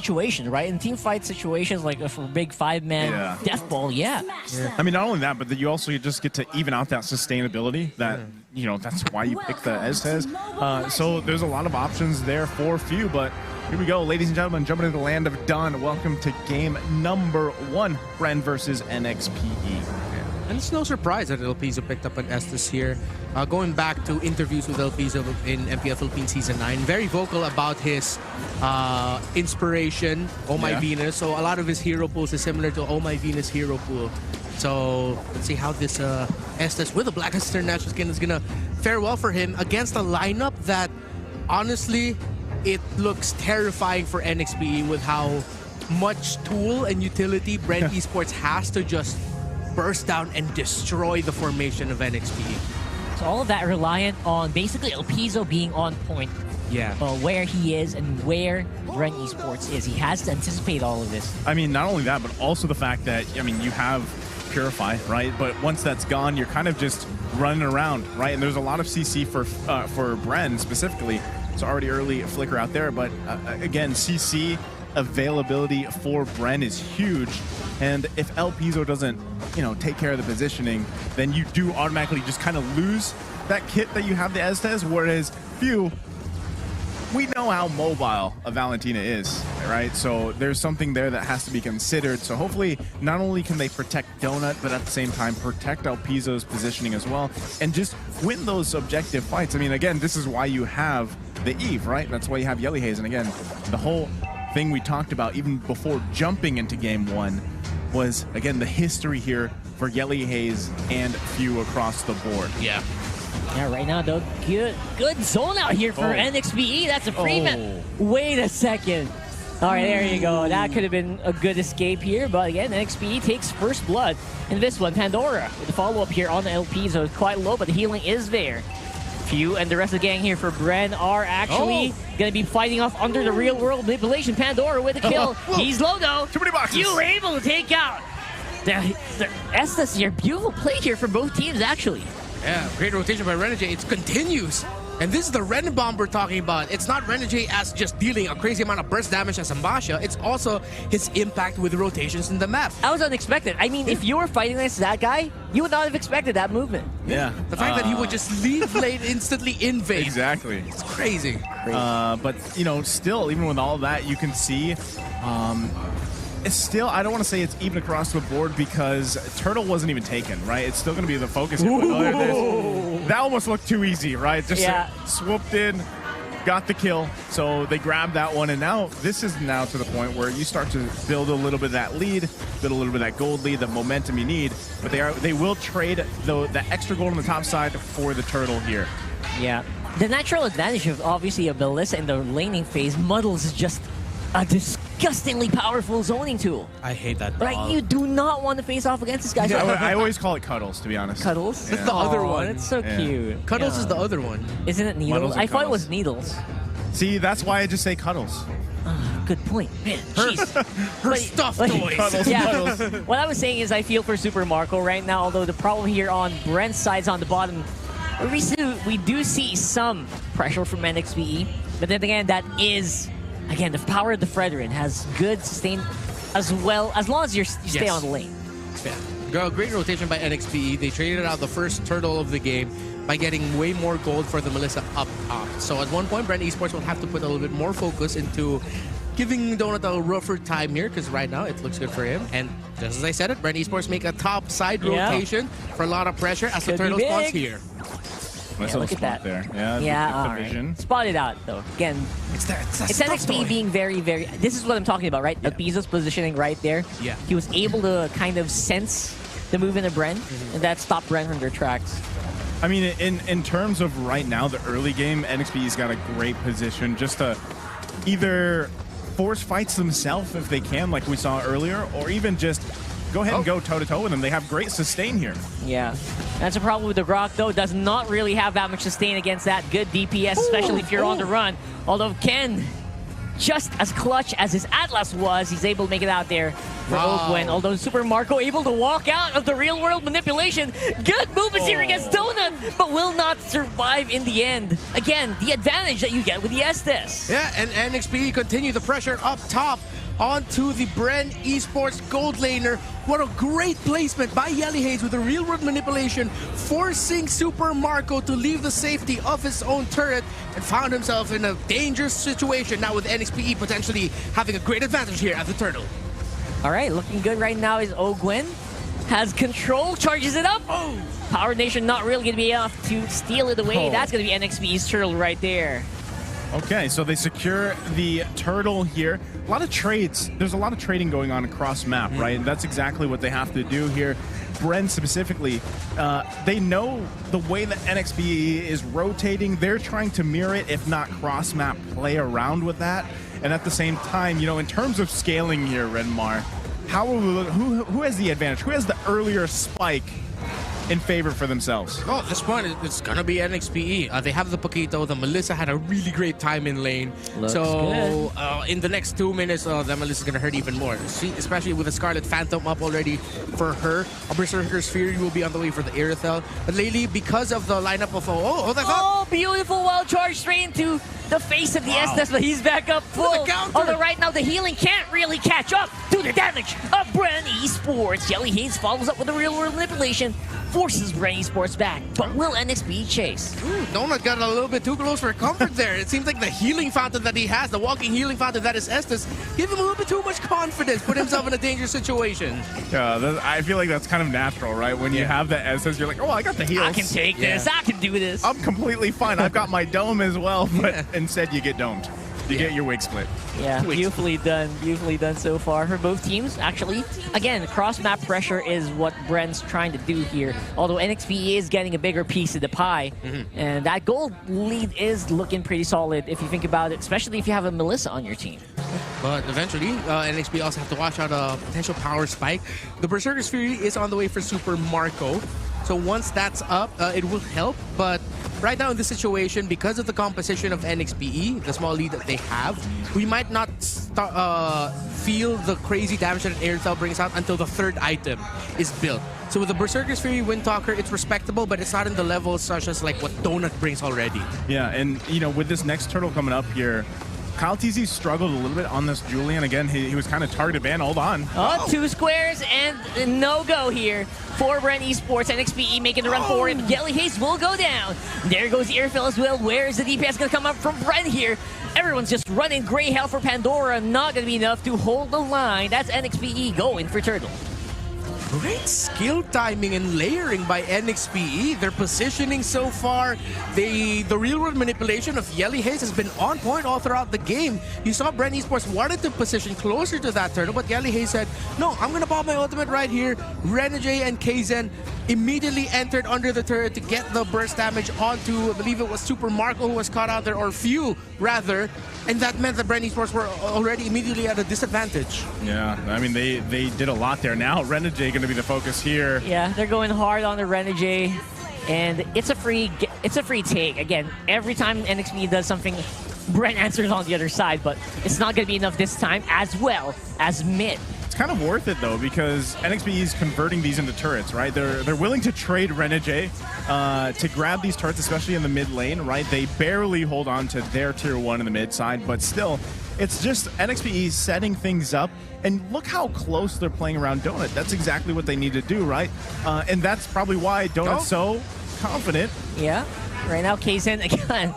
situations, right? In team fight situations, like for big 5-man death ball, I mean, not only that, but that you also just get to even out that sustainability. That you know, that's why you pick the S10. So there's a lot of options there for few, but. Here we go, ladies and gentlemen, jumping into the land of done. Welcome to game number 1, BREN versus NXPE. And it's no surprise that El Piso picked up an S10 here. Going back to interviews with El Piso in MPL Philippines Season 9, very vocal about his inspiration, Oh My Venus. So a lot of his hero pools is similar to Oh My Venus hero pool. So let's see how this S10 with the Blackest International skin is going to fare well for him against a lineup that, honestly, it looks terrifying for NXPE with how much tool and utility BREN Esports has to just burst down and destroy the formation of NXPE. So all of that reliant on basically El Piso being on point. Where he is and where BREN Esports is. He has to anticipate all of this. I mean, not only that, but also the fact that, I mean, you have Purify, right? But once that's gone, you're kind of just running around, right? And there's a lot of CC for BREN specifically. It's already early flicker out there, but again, CC availability for BREN is huge. And if El Piso doesn't, you know, take care of the positioning, then you do automatically just kind of lose that kit that you have the S10, whereas few, we know how mobile a Valentina is, right? So there's something there that has to be considered. So hopefully, not only can they protect Donut, but at the same time protect El Piso's positioning as well, and just win those objective fights. I mean, again, this is why you have the Eve, right? That's why you have Yelly Haze. And again, the whole thing we talked about even before jumping into game 1 was, again, the history here for Yelly Haze and few across the board. Yeah, right now, though, good zone out here for NXPE. That's a prevent. Wait a second. All right, there you go. That could have been a good escape here. But again, NXPE takes first blood in this one. Pandora with the follow-up here on the El Piso. It's quite low, but the healing is there. Few and the rest of the gang here for BREN are actually going to be fighting off under the real-world manipulation. Pandora with a kill. He's low, though. Too many boxes. You were able to take out the S10 here. Beautiful play here for both teams, actually. Yeah, great rotation by Renegade. It continues. And this is the Ren Bomb we're talking about. It's not Renegade as just dealing a crazy amount of burst damage as Ambasha. It's also his impact with rotations in the map. That was unexpected. I mean, if you were fighting against that guy, you would not have expected that movement. Yeah. The fact that he would just leave lane instantly invade. Exactly. It's crazy. But, you know, still, even with all of that, you can see it's still, I don't want to say it's even across the board because Turtle wasn't even taken, right? It's still going to be the focus here. That almost looked too easy, right? Just swooped in, got the kill. So they grabbed that one, and now this is now to the point where you start to build a little bit of that lead, build a little bit of that gold lead, the momentum you need. But they will trade the extra gold on the top side for the Turtle here. Yeah. The natural advantage of obviously a Melissa in the laning phase, Muddles is just a disgustingly powerful zoning tool. I hate that. Right? You do not want to face off against this guy. Yeah, I always call it Cuddles, to be honest. Cuddles? That's the other one. It's so cute. Cuddles is the other one. Isn't it Needles? I thought it was Needles. See, that's why I just say Cuddles. Good point. Man, her stuffed toys. Cuddles. What I was saying is I feel for Super Marco right now, although the problem here on BREN's side's on the bottom. We do see some pressure from NXPE, but then again, that is, again, the power of the Fredrin has good sustain as well, as long as you stay on the lane. Yeah. Great rotation by NXPE. They traded out the first Turtle of the game by getting way more gold for the Melissa up top. So at one point, BREN Esports will have to put a little bit more focus into giving Donut a rougher time here, because right now it looks good for him. And just as I said it, BREN Esports make a top side rotation for a lot of pressure as the Turtle spawns here. Yeah, look at that. There. Yeah, vision. Spot it out, though. Again, it's NXPE being very, very... This is what I'm talking about, right? El Piso's positioning right there. Yeah. He was able to kind of sense the movement of BREN, and that stopped BREN from their tracks. I mean, in terms of right now, the early game, NXPE's got a great position just to either force fights themselves if they can, like we saw earlier, or even just go ahead and go toe-to-toe with them. They have great sustain here. Yeah. That's a problem with the Grok, though. Does not really have that much sustain against that good DPS, especially if you're on the run. Although Ken just as clutch as his Atlas was. He's able to make it out there for Ogwen. Although Super Marco able to walk out of the real-world manipulation. Good movements here against Donut, but will not survive in the end. Again, the advantage that you get with the S10. Yeah, and NXPE continue the pressure up top onto the BREN Esports gold laner. What a great placement by Yellyhaze with a real-world manipulation, forcing Super Marco to leave the safety of his own turret and found himself in a dangerous situation now with NXPE potentially having a great advantage here at the turtle. All right, looking good right now is Ogwen. Has control, charges it up. Oh, Power Nation not really going to be enough to steal it away. That's going to be NXPE's turtle right there. Okay, so they secure the turtle here. A lot of trades. There's a lot of trading going on across map, right? And that's exactly what they have to do here. BREN specifically, they know the way that NXPE is rotating. They're trying to mirror it, if not cross-map play around with that. And at the same time, you know, in terms of scaling here, Renmar, how will we look, who has the advantage? Who has the earlier spike in favor for themselves? Oh, at this point, it's gonna be NXPE. They have the Paquito. The Melissa had a really great time in lane. Looks so in the next 2 minutes, the Melissa's gonna hurt even more. Especially with the Scarlet Phantom up already for her. A Berserker's Fury will be on the way for the Irithel. But lately, because of the lineup of Beautiful wild charge straight into the face of the S10, but he's back up full. Although right now the healing can't really catch up to the damage of BREN Esports. Yellyhaze follows up with a real-world manipulation, forces BREN Esports back, but will NXPE chase? Donut got a little bit too close for comfort there. It seems like the healing fountain that he has, the walking healing fountain that is Estes, give him a little bit too much confidence, put himself in a dangerous situation. Yeah, I feel like that's kind of natural, right? When you have the Estes, you're like, oh, I got the heals. I can take this. I can do this. I'm completely fine. I've got my dome as well, but instead you get domed. You get your wig split. Yeah, beautifully done. Beautifully done so far for both teams. Actually, again, cross-map pressure is what BREN's trying to do here. Although NXPE is getting a bigger piece of the pie. And that gold lead is looking pretty solid if you think about it, especially if you have a Melissa on your team. But eventually, NXPE also have to watch out a potential power spike. The Berserker's Fury is on the way for Super Marco. So once that's up, it will help. But right now in this situation, because of the composition of NXPE, the small lead that they have, we might not feel the crazy damage that an Airtel brings out until the third item is built. So with the Berserker's Fury Windtalker, it's respectable, but it's not in the level such as like what Donut brings already. Yeah, and you know, with this next turtle coming up here, Kyle TZ struggled a little bit on this Julian. Again, he was kind of targeted banned. Hold on. Oh, 2 squares and no-go here for BREN Esports. NXPE making the run forward. Yellyhaze will go down. There goes the Airfill as well. Where is the DPS going to come up from BREN here? Everyone's just running Grey Hell for Pandora. Not going to be enough to hold the line. That's NXPE going for Turtle. Great skill timing and layering by NXPE. Their positioning so far, the real-world manipulation of Yellyhaze has been on point all throughout the game. You saw BREN Esports wanted to position closer to that turtle, but Yellyhaze said, no, I'm going to pop my ultimate right here. Renegade and Kaizen immediately entered under the turret to get the burst damage onto, I believe it was Super Marco who was caught out there, or Few rather, and that meant that BREN Esports were already immediately at a disadvantage. Yeah, I mean, they did a lot there. Now Renegade going to be the focus here. Yeah, they're going hard on the Renegade, and it's a free take. Again, every time NXPE does something, BREN answers on the other side, but it's not going to be enough this time, as well as mid. It's kind of worth it though, because NXPE is converting these into turrets, right? They're willing to trade Renegade to grab these turrets, especially in the mid lane, right? They barely hold on to their tier 1 in the mid side, but still, it's just NXPE setting things up. And look how close they're playing around Donut. That's exactly what they need to do, right? And that's probably why Donut's so confident. Yeah. Right now, Kaizen again.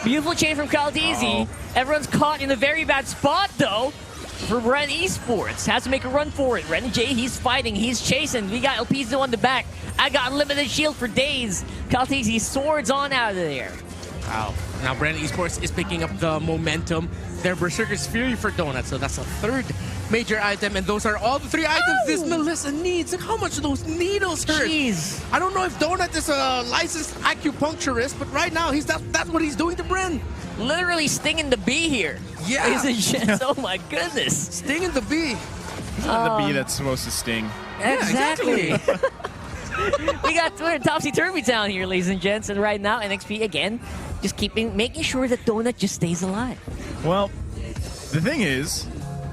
Beautiful chain from Caldeezy. Everyone's caught in a very bad spot, though, for BREN Esports. Has to make a run for it. Renegade, he's fighting, he's chasing. We got Elpizo on the back. I got unlimited shield for days. Caldeezy swords on out of there. Wow. Now BREN Esports is picking up the momentum. Their Berserker's Fury for Donut, so that's a third major item, and those are all the 3 items this Melissa needs. Look how much those needles hurt. Jeez. I don't know if Donut is a licensed acupuncturist, but right now that's what he's doing to BREN. Literally stinging the bee here. Yeah. Ladies and gents, oh my goodness. Stinging the bee. The bee that's supposed to sting. Exactly. We got topsy-turvy town here, ladies and gents, and right now NXP again just making sure that Donut just stays alive. Well, The thing is,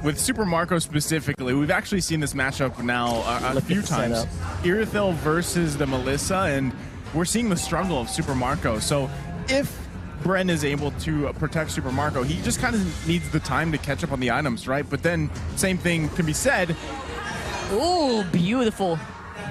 with Super Marco specifically, we've actually seen this matchup now a few times. Irithel versus the Melissa, and we're seeing the struggle of Super Marco. So if BREN is able to protect Super Marco, he just kind of needs the time to catch up on the items, right? But then same thing can be said. Oh, beautiful.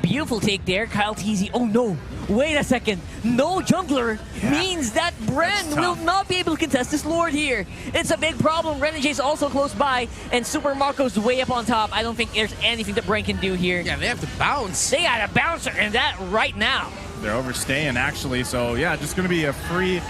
Beautiful take there, Kyle TZ. Oh no, wait a second. No jungler means that BREN will not be able to contest this Lord here. It's a big problem. Renegades also close by, and Super Marco's way up on top. I don't think there's anything that BREN can do here. Yeah, they have to bounce. They got a bouncer, and that right now. They're overstaying, actually. So, yeah, just going to be a free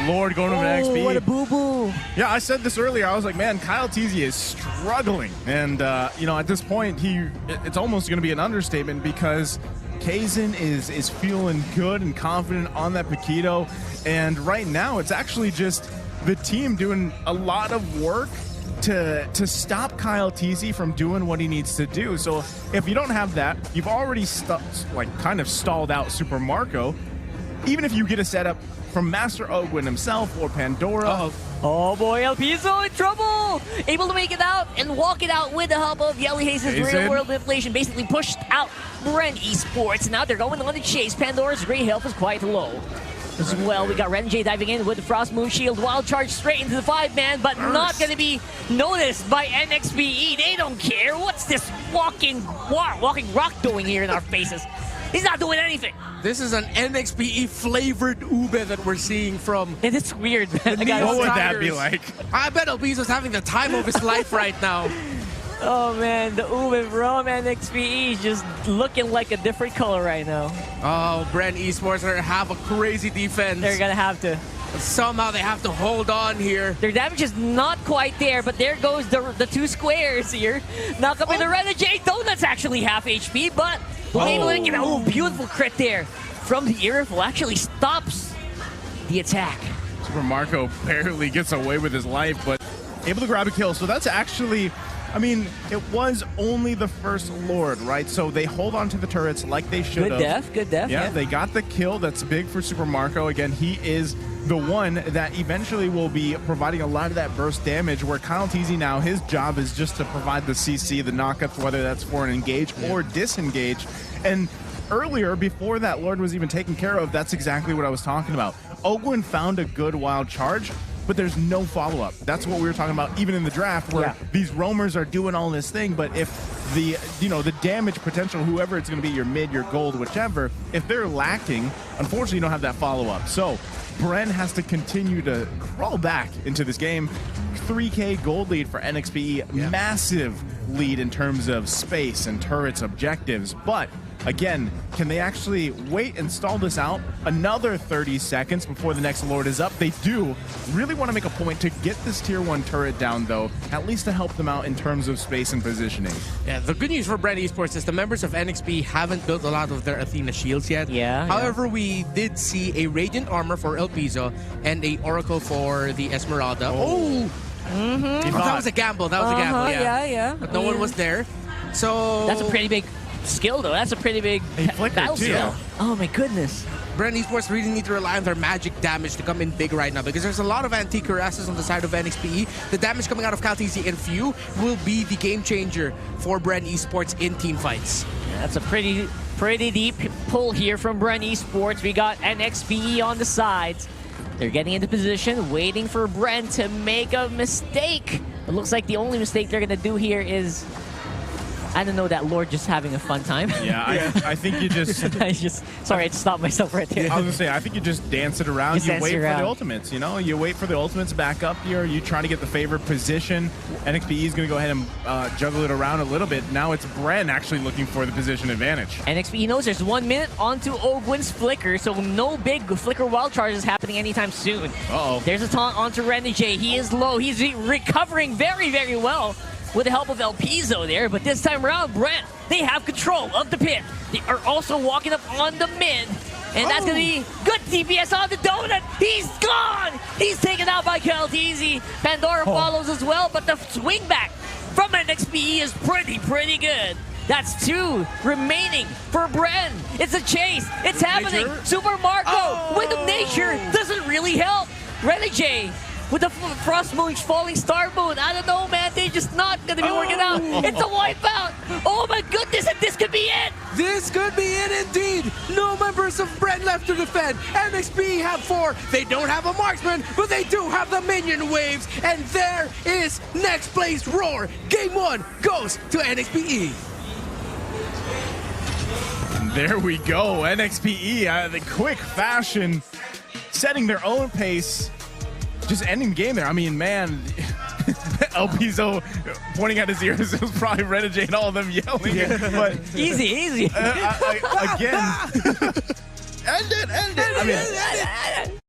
Lord going over to NXPE. What a boo-boo. Yeah, I said this earlier. I was like, man, Kyle TZ is struggling. And, you know, at this point, it's almost going to be an understatement because Kaizen is feeling good and confident on that Paquito. And right now, it's actually just the team doing a lot of work to stop Kyle TZ from doing what he needs to do. So if you don't have that, you've already kind of stalled out Super Marco. Even if you get a setup from Master Ogwin himself or Pandora. Oh boy, Elpizo in trouble! Able to make it out and walk it out with the help of Yelly Haze's real world inflation. Basically pushed out BREN Esports. Now they're going on the chase. Pandora's great health is quite low. As well, we got Renegade diving in with the Frost Moon Shield. Wild charge straight into the 5-man, but not going to be noticed by NXPE. They don't care. What's this walking rock doing here in our faces? He's not doing anything. This is an NXPE flavored ube that we're seeing from. And it's weird, man. What would that be like? I bet Elpizo's having the time of his life right now. Oh man, the ube from NXPE is just looking like a different color right now. Oh, BREN Esports are gonna have a crazy defense. They're gonna have to. Somehow they have to hold on here. Their damage is not quite there, but there goes the two squares here. Knock up in the Renegade. Donut's actually half HP, but able to get a beautiful crit there from the Irithel. Actually stops the attack. Super Marco barely gets away with his life, but able to grab a kill. So that's actually, I mean, it was only the first Lord, right? So they hold on to the turrets like they should have. Good def. Yeah, they got the kill. That's big for Super Marco. Again, he is the one that eventually will be providing a lot of that burst damage, where Kyle TZ now, his job is just to provide the CC, the knockups, whether that's for an engage or disengage. And earlier, before that Lord was even taken care of, that's exactly what I was talking about. Ogwin found a good wild charge, but there's no follow-up. That's what we were talking about even in the draft, where these roamers are doing all this thing, but if the damage potential, whoever it's going to be, your mid, your gold, whichever, if they're lacking, unfortunately you don't have that follow-up. So BREN has to continue to crawl back into this game. 3K gold lead for NXPE, massive lead in terms of space and turrets objectives, but again, can they actually wait and stall this out another 30 seconds before the next Lord is up? They do really want to make a point to get this tier 1 turret down, though, at least to help them out in terms of space and positioning. Yeah, the good news for BREN Esports is the members of NXP haven't built a lot of their Athena shields yet. However, we did see a Radiant Armor for Elpizo and a Oracle for the Esmeralda. That was a gamble. That was a gamble, yeah. But no one was there. So that's a pretty big skill, though. That's a pretty big battle skill. Oh my goodness. BREN Esports really need to rely on their magic damage to come in big right now, because there's a lot of anti-cuirasses on the side of NXPE. The damage coming out of Kyle TZ and Few will be the game changer for BREN Esports in team fights. Yeah, that's a pretty deep pull here from BREN Esports. We got NXPE on the sides. They're getting into position, waiting for BREN to make a mistake. It looks like the only mistake they're going to do here is, I don't know, that Lord just having a fun time. I think you just... Sorry, I stopped myself right there. I was going to say, I think you just dance it around. You wait for the ultimates, you know? You wait for the ultimates back up here. You try to get the favored position. NXPE is going to go ahead and juggle it around a little bit. Now it's BREN actually looking for the position advantage. NXPE knows there's 1 minute onto Ogwin's Flicker, so no big Flicker wild charges happening anytime soon. There's a taunt onto Renegade. He is low. He's recovering very, very well with the help of Elpizo there, but this time around, BREN, they have control of the pit. They are also walking up on the mid, and that's going to be good DPS on the Donut. He's gone! He's taken out by Kyle TZ. Pandora follows as well, but the swing back from NXPE is pretty good. That's 2 remaining for BREN. It's a chase. It's happening. Super Marco with the nature doesn't really help. Renegade with the Frost Moon, Falling Star Moon. I don't know, man. They're just not going to be working out. It's a wipeout. Oh my goodness, and this could be it. This could be it indeed. No members of BREN left to defend. NXPE have 4. They don't have a marksman, but they do have the minion waves. And there is next place Roar. Game 1 goes to NXPE. There we go. NXPE, the quick fashion, setting their own pace, just ending the game there. I mean, man, LPzo pointing at his ears, it was probably Renegade and all of them yelling. But Easy. again, end it. I mean,